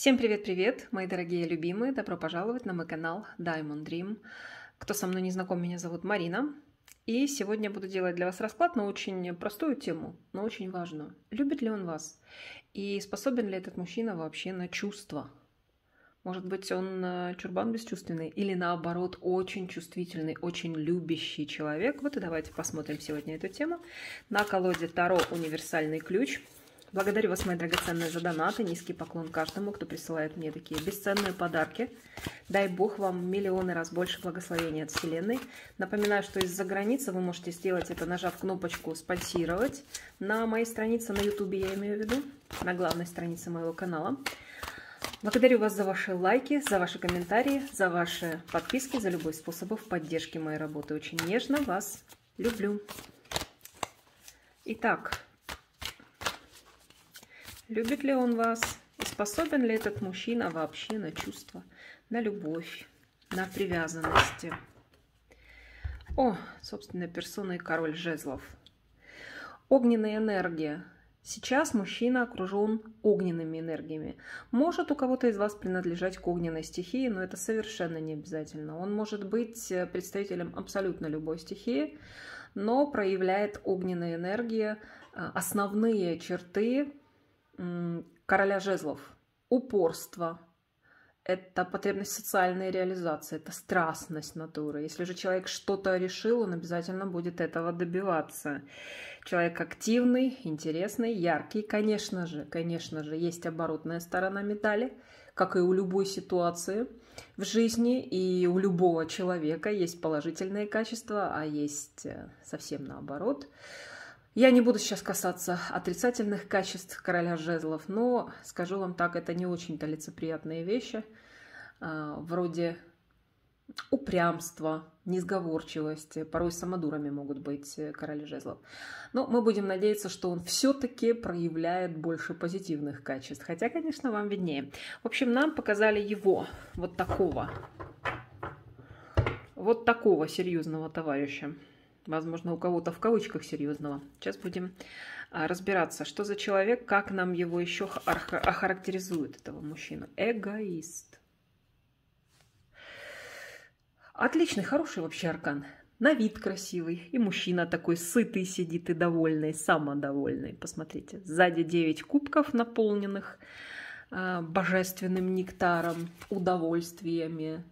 Всем привет-привет, мои дорогие любимые! Добро пожаловать на мой канал Diamond Dream. Кто со мной не знаком, меня зовут Марина. И сегодня я буду делать для вас расклад на очень простую тему, но очень важную. Любит ли он вас? И способен ли этот мужчина вообще на чувства? Может быть, он чурбан бесчувственный или наоборот очень чувствительный, очень любящий человек? Вот и давайте посмотрим сегодня эту тему. На колоде Таро «Универсальный ключ». Благодарю вас, мои драгоценные, за донаты. Низкий поклон каждому, кто присылает мне такие бесценные подарки. Дай Бог вам миллионы раз больше благословений от Вселенной. Напоминаю, что из-за границы вы можете сделать это, нажав кнопочку «Спонсировать» на моей странице на YouTube, я имею в виду, на главной странице моего канала. Благодарю вас за ваши лайки, за ваши комментарии, за ваши подписки, за любой способ поддержки моей работы. Очень нежно вас люблю. Итак, любит ли он вас? И способен ли этот мужчина вообще на чувства, на любовь, на привязанности? О, собственная персона и король жезлов. Огненная энергия. Сейчас мужчина окружен огненными энергиями. Может у кого-то из вас принадлежать к огненной стихии, но это совершенно не обязательно. Он может быть представителем абсолютно любой стихии, но проявляет огненная энергия основные черты короля жезлов. Упорство. Это потребность социальной реализации, это страстность натуры. Если же человек что-то решил, он обязательно будет этого добиваться. Человек активный, интересный, яркий. Конечно же, есть оборотная сторона медали, как и у любой ситуации в жизни, и у любого человека есть положительные качества, а есть совсем наоборот. Я не буду сейчас касаться отрицательных качеств короля жезлов, но скажу вам так, это не очень-то лицеприятные вещи, вроде упрямства, несговорчивости, порой самодурами могут быть короли жезлов. Но мы будем надеяться, что он все-таки проявляет больше позитивных качеств, хотя, конечно, вам виднее. В общем, нам показали его, вот такого серьезного товарища. Возможно, у кого-то в кавычках серьезного. Сейчас будем разбираться, что за человек, как нам его еще охарактеризует, этого мужчину. Эгоист. Отличный, хороший вообще аркан. На вид красивый. И мужчина такой сытый сидит и довольный, самодовольный. Посмотрите, сзади 9 кубков, наполненных божественным нектаром, удовольствиями,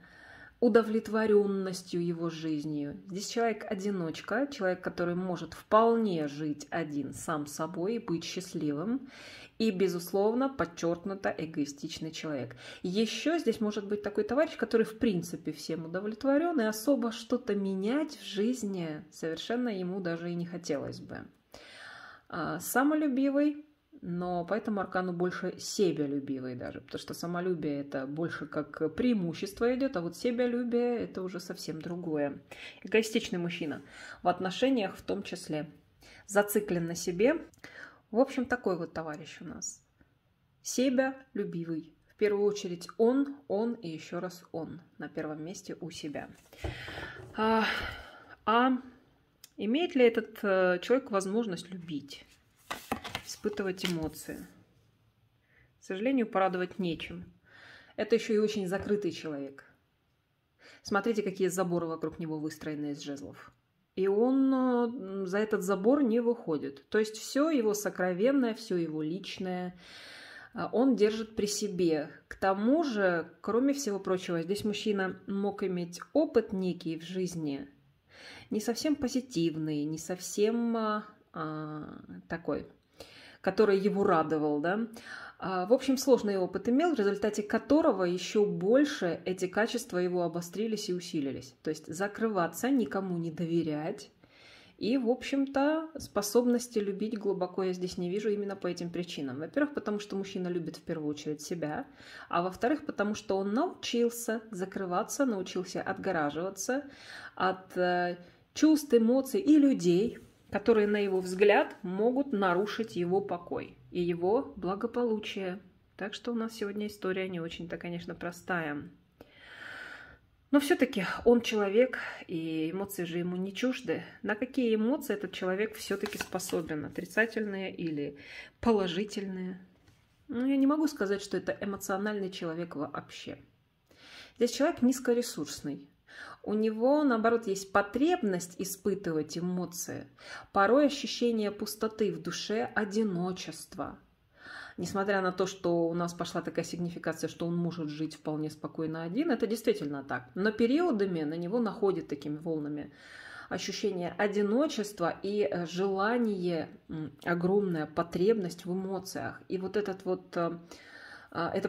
удовлетворенностью его жизнью. Здесь человек-одиночка, человек, который может вполне жить один сам собой и быть счастливым. И, безусловно, подчеркнуто эгоистичный человек. Еще здесь может быть такой товарищ, который в принципе всем удовлетворен, и особо что-то менять в жизни совершенно ему даже и не хотелось бы. Самолюбивый. Но по этому аркану больше себялюбивый даже, потому что самолюбие это больше как преимущество идет, а вот себялюбие это уже совсем другое. Эгоистичный мужчина в отношениях в том числе. Зациклен на себе. В общем, такой вот товарищ у нас. Себялюбивый. В первую очередь он и еще раз он на первом месте у себя. Имеет ли этот человек возможность любить? Испытывать эмоции? К сожалению, порадовать нечем. Это еще и очень закрытый человек. Смотрите, какие заборы вокруг него выстроены из жезлов. И он за этот забор не выходит. То есть все его сокровенное, все его личное он держит при себе. К тому же, кроме всего прочего, здесь мужчина мог иметь опыт некий в жизни, не совсем позитивный, не совсем такой, который его радовал, да. В общем, сложный опыт имел, в результате которого еще больше эти качества его обострились и усилились. То есть закрываться, никому не доверять. И, в общем-то, способности любить глубоко я здесь не вижу именно по этим причинам. Во-первых, потому что мужчина любит в первую очередь себя, а во-вторых, потому что он научился закрываться, научился отгораживаться от чувств, эмоций и людей, которые, на его взгляд, могут нарушить его покой и его благополучие. Так что у нас сегодня история не очень-то, конечно, простая. Но все-таки он человек, и эмоции же ему не чужды. На какие эмоции этот человек все-таки способен? Отрицательные или положительные? Ну, я не могу сказать, что это эмоциональный человек вообще. Здесь человек низкоресурсный. У него, наоборот, есть потребность испытывать эмоции, порой ощущение пустоты в душе, одиночества. Несмотря на то, что у нас пошла такая сигнификация, что он может жить вполне спокойно один, это действительно так. Но периодами на него находит такими волнами ощущение одиночества и желание, огромная потребность в эмоциях. И вот эта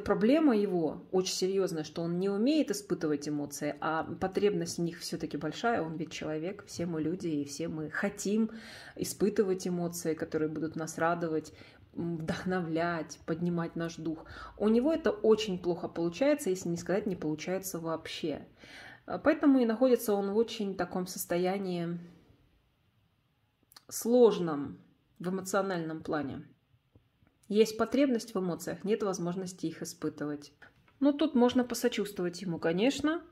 проблема его очень серьезная, что он не умеет испытывать эмоции, а потребность в них все-таки большая. Он ведь человек, все мы люди, и все мы хотим испытывать эмоции, которые будут нас радовать, вдохновлять, поднимать наш дух. У него это очень плохо получается, если не сказать, не получается вообще. Поэтому и находится он в очень таком состоянии сложном в эмоциональном плане. Есть потребность в эмоциях, нет возможности их испытывать. Ну, тут можно посочувствовать ему, конечно.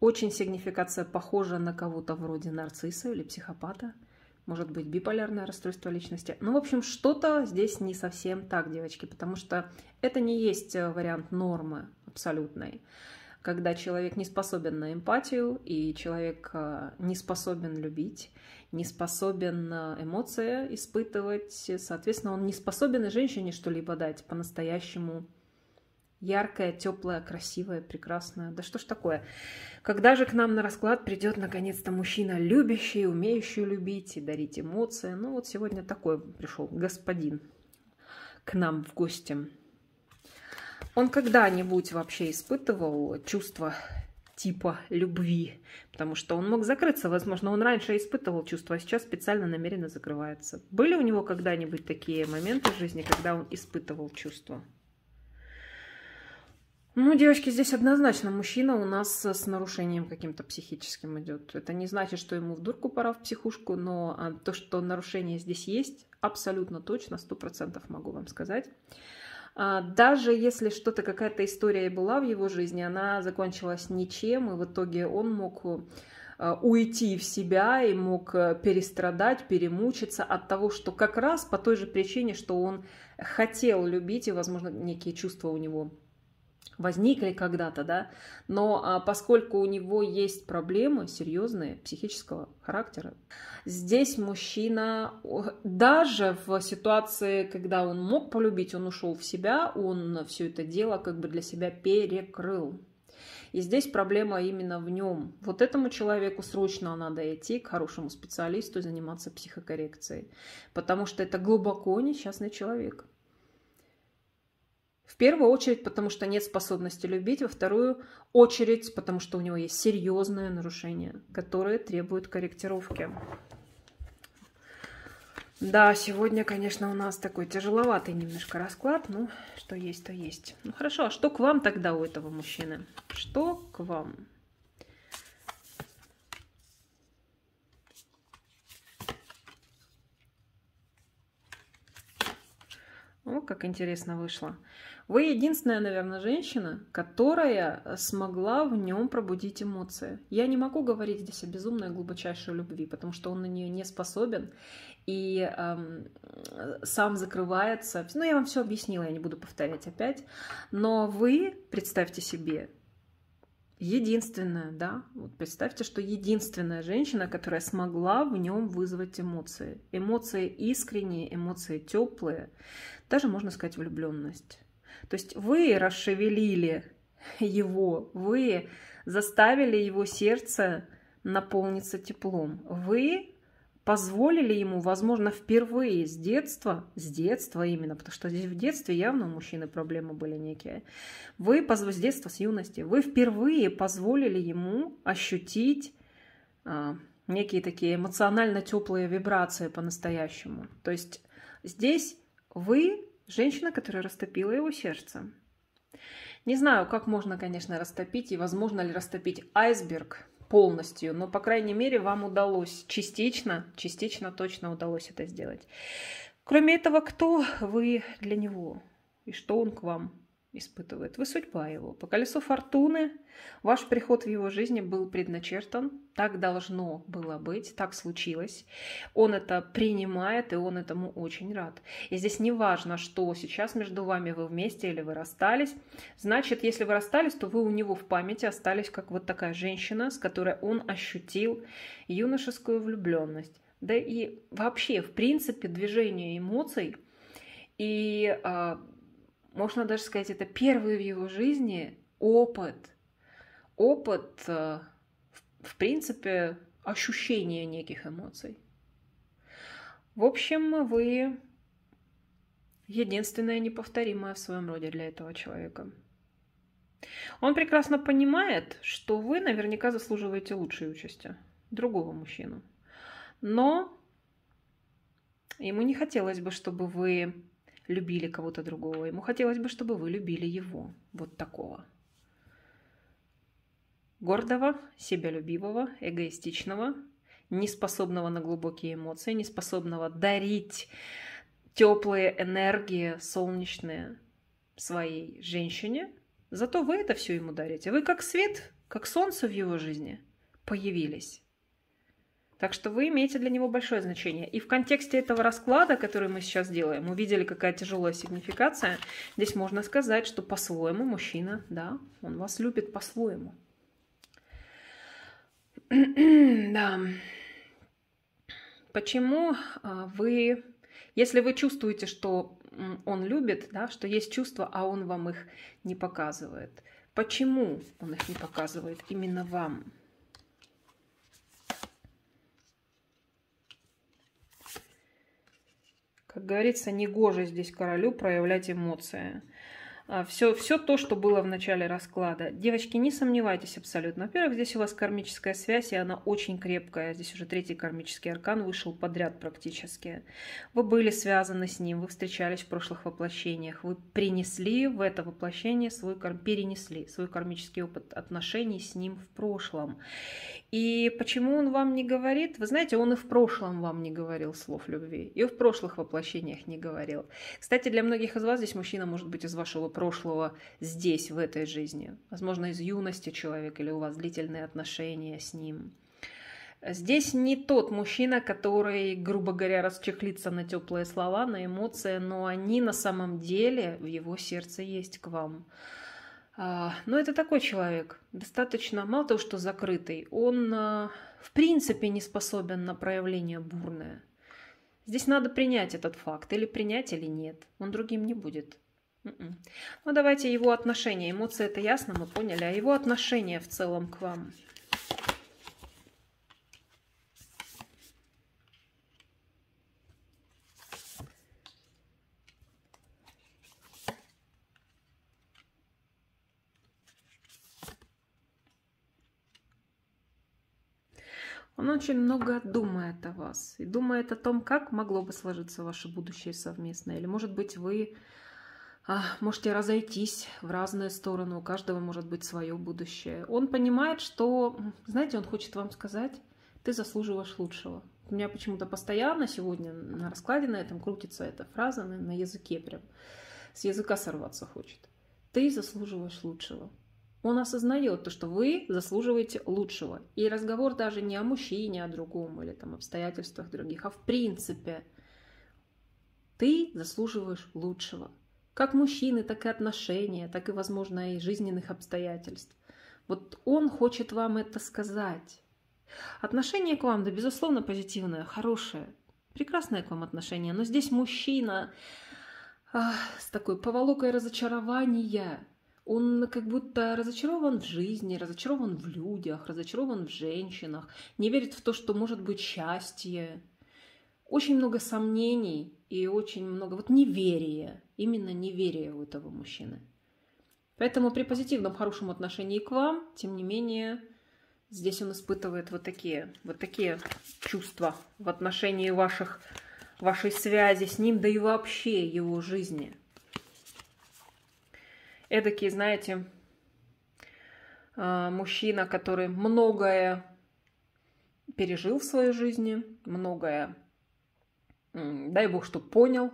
Очень сигнификация похожа на кого-то вроде нарцисса или психопата. Может быть, биполярное расстройство личности. Ну, в общем, что-то здесь не совсем так, девочки, потому что это не есть вариант нормы абсолютной. Когда человек не способен на эмпатию, и человек не способен любить, не способен эмоции испытывать, соответственно, он не способен и женщине что-либо дать по-настоящему яркое, теплое, красивое, прекрасное. Да что ж такое? Когда же к нам на расклад придет наконец-то мужчина, любящий, умеющий любить и дарить эмоции? Ну вот сегодня такой пришел господин к нам в гости. Он когда-нибудь вообще испытывал чувство типа любви? Потому что он мог закрыться. Возможно, он раньше испытывал чувства, а сейчас специально намеренно закрывается. Были у него когда-нибудь такие моменты в жизни, когда он испытывал чувства? Ну, девочки, здесь однозначно мужчина у нас с нарушением каким-то психическим идет. Это не значит, что ему в дурку пора в психушку, но то, что нарушение здесь есть, абсолютно точно, 100% могу вам сказать. Даже если что-то, какая-то история была в его жизни, она закончилась ничем, и в итоге он мог уйти в себя и мог перестрадать, перемучиться от того, что как раз по той же причине, что он хотел любить, и, возможно, некие чувства у него возникли когда-то, да, но поскольку у него есть проблемы серьезные психического характера, здесь мужчина даже в ситуации, когда он мог полюбить, он ушел в себя, он все это дело как бы для себя перекрыл. И здесь проблема именно в нем. Вот этому человеку срочно надо идти к хорошему специалисту и заниматься психокоррекцией, потому что это глубоко несчастный человек. В первую очередь, потому что нет способности любить, во вторую очередь, потому что у него есть серьезные нарушения, которые требуют корректировки. Да, сегодня, конечно, у нас такой тяжеловатый немножко расклад, ну, что есть, то есть. Ну, хорошо, а что к вам тогда у этого мужчины? Что к вам? О, как интересно вышло. Вы единственная, наверное, женщина, которая смогла в нем пробудить эмоции. Я не могу говорить здесь о безумной глубочайшей любви, потому что он на нее не способен и сам закрывается. Ну, я вам все объяснила, я не буду повторять опять. Но вы, представьте себе, единственная, да, вот представьте, что единственная женщина, которая смогла в нем вызвать эмоции. Эмоции искренние, эмоции теплые, даже, можно сказать, влюбленность. То есть вы расшевелили его, вы заставили его сердце наполниться теплом. Вы позволили ему, возможно, впервые с детства именно, потому что здесь в детстве явно у мужчины проблемы были некие. Вы с детства, с юности, вы впервые позволили ему ощутить некие такие эмоционально теплые вибрации по-настоящему. То есть здесь вы женщина, которая растопила его сердце. Не знаю, как можно, конечно, растопить, и возможно ли растопить айсберг полностью, но, по крайней мере, вам удалось частично точно удалось это сделать. Кроме этого, кто вы для него и что он к вам? испытывает. Вы судьба его. По колесу фортуны ваш приход в его жизни был предначертан. Так должно было быть, так случилось. Он это принимает, и он этому очень рад. И здесь не важно, что сейчас между вами вы вместе или вы расстались. Значит, если вы расстались, то вы у него в памяти остались как вот такая женщина, с которой он ощутил юношескую влюбленность. Да и вообще, в принципе, движение эмоций и... можно даже сказать, это первый в его жизни опыт, в принципе, ощущения неких эмоций. В общем, вы единственная неповторимая в своем роде для этого человека. Он прекрасно понимает, что вы наверняка заслуживаете лучшей участи другого мужчину. Но ему не хотелось бы, чтобы вы любили кого-то другого. Ему хотелось бы, чтобы вы любили его. Вот такого. Гордого, себялюбивого, эгоистичного, неспособного на глубокие эмоции, неспособного дарить теплые энергии солнечные своей женщине. Зато вы это все ему дарите. Вы как свет, как солнце в его жизни появились. Так что вы имеете для него большое значение. И в контексте этого расклада, который мы сейчас делаем, увидели, какая тяжелая сигнификация. Здесь можно сказать, что по-своему мужчина, да, он вас любит по-своему. Да. Почему вы, если вы чувствуете, что он любит, да, что есть чувства, а он вам их не показывает, почему он их не показывает именно вам? Как говорится, негоже здесь королю проявлять эмоции. Все то, что было в начале расклада. Девочки, не сомневайтесь абсолютно. Во-первых, здесь у вас кармическая связь, и она очень крепкая. Здесь уже третий кармический аркан вышел подряд практически. Вы были связаны с ним, вы встречались в прошлых воплощениях. Вы принесли в это воплощение перенесли свой кармический опыт отношений с ним в прошлом. И почему он вам не говорит? Вы знаете, он и в прошлом вам не говорил слов любви. И в прошлых воплощениях не говорил. Кстати, для многих из вас здесь мужчина может быть из вашего прошлого здесь, в этой жизни. Возможно, из юности человек или у вас длительные отношения с ним. Здесь не тот мужчина, который, грубо говоря, расчехлится на теплые слова, на эмоции, но они на самом деле в его сердце есть к вам. Но это такой человек, достаточно, мало того, что закрытый, он в принципе не способен на проявление бурное. Здесь надо принять этот факт, или принять, или нет. Он другим не будет. Ну, давайте его отношения. Эмоции — это ясно, мы поняли. А его отношения в целом к вам? Он очень много думает о вас. И думает о том, как могло бы сложиться ваше будущее совместное. Или, может быть, вы... можете разойтись в разные стороны, у каждого может быть свое будущее. Он понимает, что, знаете, он хочет вам сказать, ты заслуживаешь лучшего. У меня почему-то постоянно сегодня на раскладе на этом крутится эта фраза на языке, прям с языка сорваться хочет. Ты заслуживаешь лучшего. Он осознает то, что вы заслуживаете лучшего. И разговор даже не о мужчине, о другом или там обстоятельствах других, а в принципе. Ты заслуживаешь лучшего. Как мужчины, так и отношения, так и, возможно, и жизненных обстоятельств. Вот он хочет вам это сказать. Отношение к вам, да, безусловно, позитивное, хорошее. Прекрасное к вам отношение. Но здесь мужчина с такой поволокой разочарования. Он как будто разочарован в жизни, разочарован в людях, разочарован в женщинах. Не верит в то, что может быть счастье. Очень много сомнений и очень много неверия. Именно неверия у этого мужчины. Поэтому при позитивном, хорошем отношении к вам, тем не менее, здесь он испытывает вот такие чувства в отношении вашей связи с ним, да и вообще его жизни. Эдакий, знаете, мужчина, который многое пережил в своей жизни, многое, дай бог, что понял,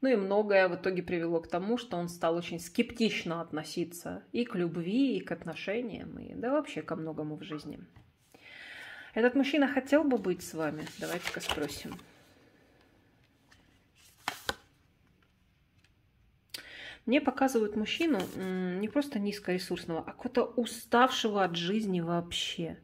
Ну и многое в итоге привело к тому, что он стал очень скептично относиться и к любви, и к отношениям, и да вообще ко многому в жизни. Этот мужчина хотел бы быть с вами? Давайте-ка спросим. Мне показывают мужчину не просто низкоресурсного, а какого-то уставшего от жизни вообще.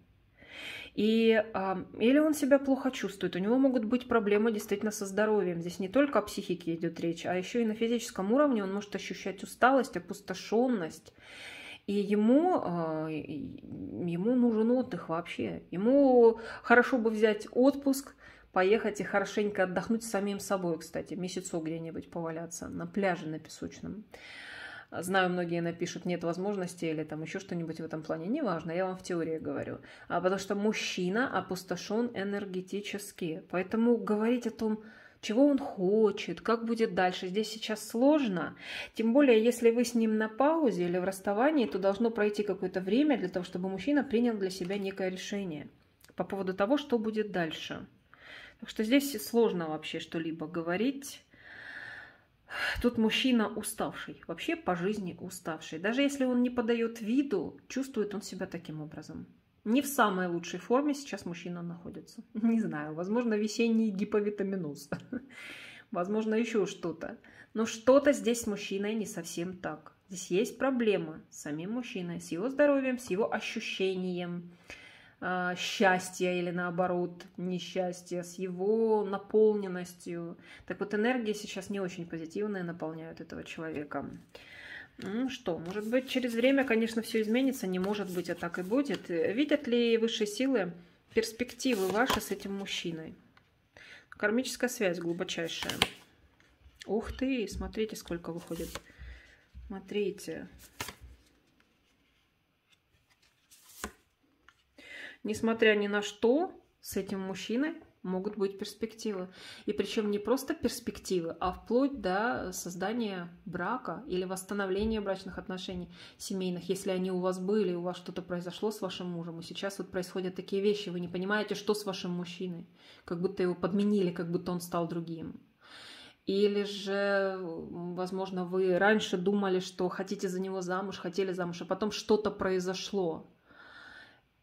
Или он себя плохо чувствует, у него могут быть проблемы действительно со здоровьем. Здесь не только о психике идет речь, а еще и на физическом уровне он может ощущать усталость, опустошенность. И ему нужен отдых вообще. Ему хорошо бы взять отпуск, поехать и хорошенько отдохнуть с самим собой, кстати, месяцок где-нибудь поваляться на пляже на песочном. Знаю, многие напишут, нет возможности или там еще что-нибудь в этом плане. Неважно, я вам в теории говорю. Потому что мужчина опустошен энергетически. Поэтому говорить о том, чего он хочет, как будет дальше, здесь сейчас сложно. Тем более, если вы с ним на паузе или в расставании, то должно пройти какое-то время для того, чтобы мужчина принял для себя некое решение по поводу того, что будет дальше. Так что здесь сложно вообще что-либо говорить. Тут мужчина уставший, вообще по жизни уставший. Даже если он не подает виду, чувствует он себя таким образом. Не в самой лучшей форме сейчас мужчина находится. Не знаю, возможно, весенний гиповитаминоз. Возможно, еще что-то. Но что-то здесь с мужчиной не совсем так. Здесь есть проблема с самим мужчиной, с его здоровьем, с его ощущением счастья или наоборот несчастья, с его наполненностью. Так вот, энергии сейчас не очень позитивные наполняют этого человека. Ну что, может быть, через время, конечно, все изменится, не может быть, а так и будет. Видят ли высшие силы перспективы ваши с этим мужчиной? Кармическая связь глубочайшая. Ух ты, смотрите, сколько выходит. Смотрите. Несмотря ни на что, с этим мужчиной могут быть перспективы. И причем не просто перспективы, а вплоть до создания брака или восстановления брачных отношений семейных. Если они у вас были, у вас что-то произошло с вашим мужем, и сейчас вот происходят такие вещи, вы не понимаете, что с вашим мужчиной. Как будто его подменили, как будто он стал другим. Или же, возможно, вы раньше думали, что хотите за него замуж, хотели замуж, а потом что-то произошло.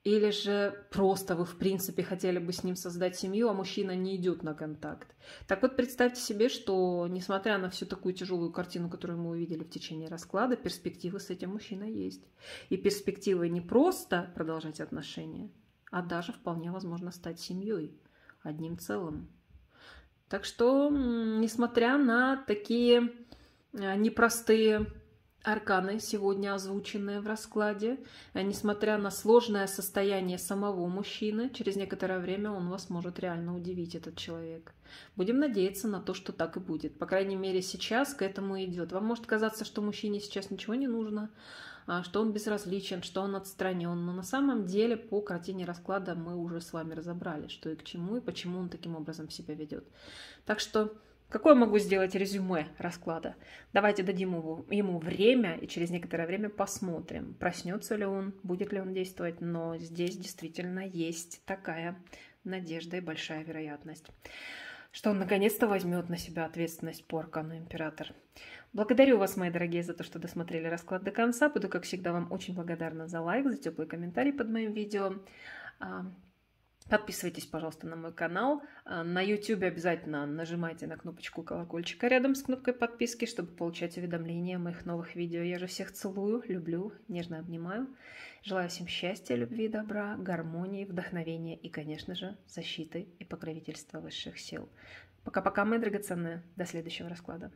Или же просто вы, в принципе, хотели бы с ним создать семью, а мужчина не идет на контакт. Так вот, представьте себе, что, несмотря на всю такую тяжелую картину, которую мы увидели в течение расклада, перспективы с этим мужчиной есть. И перспективы не просто продолжать отношения, а даже вполне возможно стать семьей, одним целым. Так что, несмотря на такие непростые арканы, сегодня озвученные в раскладе, несмотря на сложное состояние самого мужчины, через некоторое время он вас может реально удивить, этот человек. Будем надеяться на то, что так и будет. По крайней мере, сейчас к этому идет. Вам может казаться, что мужчине сейчас ничего не нужно, что он безразличен, что он отстранен. Но на самом деле по картине расклада мы уже с вами разобрали, что и к чему, и почему он таким образом себя ведет. Так что какое могу сделать резюме расклада? Давайте дадим ему время и через некоторое время посмотрим, проснется ли он, будет ли он действовать. Но здесь действительно есть такая надежда и большая вероятность, что он наконец-то возьмет на себя ответственность по аркану Император. Благодарю вас, мои дорогие, за то, что досмотрели расклад до конца. Буду, как всегда, вам очень благодарна за лайк, за теплый комментарий под моим видео. Подписывайтесь, пожалуйста, на мой канал. На YouTube обязательно нажимайте на кнопочку колокольчика рядом с кнопкой подписки, чтобы получать уведомления о моих новых видео. Я же всех целую, люблю, нежно обнимаю. Желаю всем счастья, любви, добра, гармонии, вдохновения и, конечно же, защиты и покровительства высших сил. Пока-пока, мои драгоценные. До следующего расклада.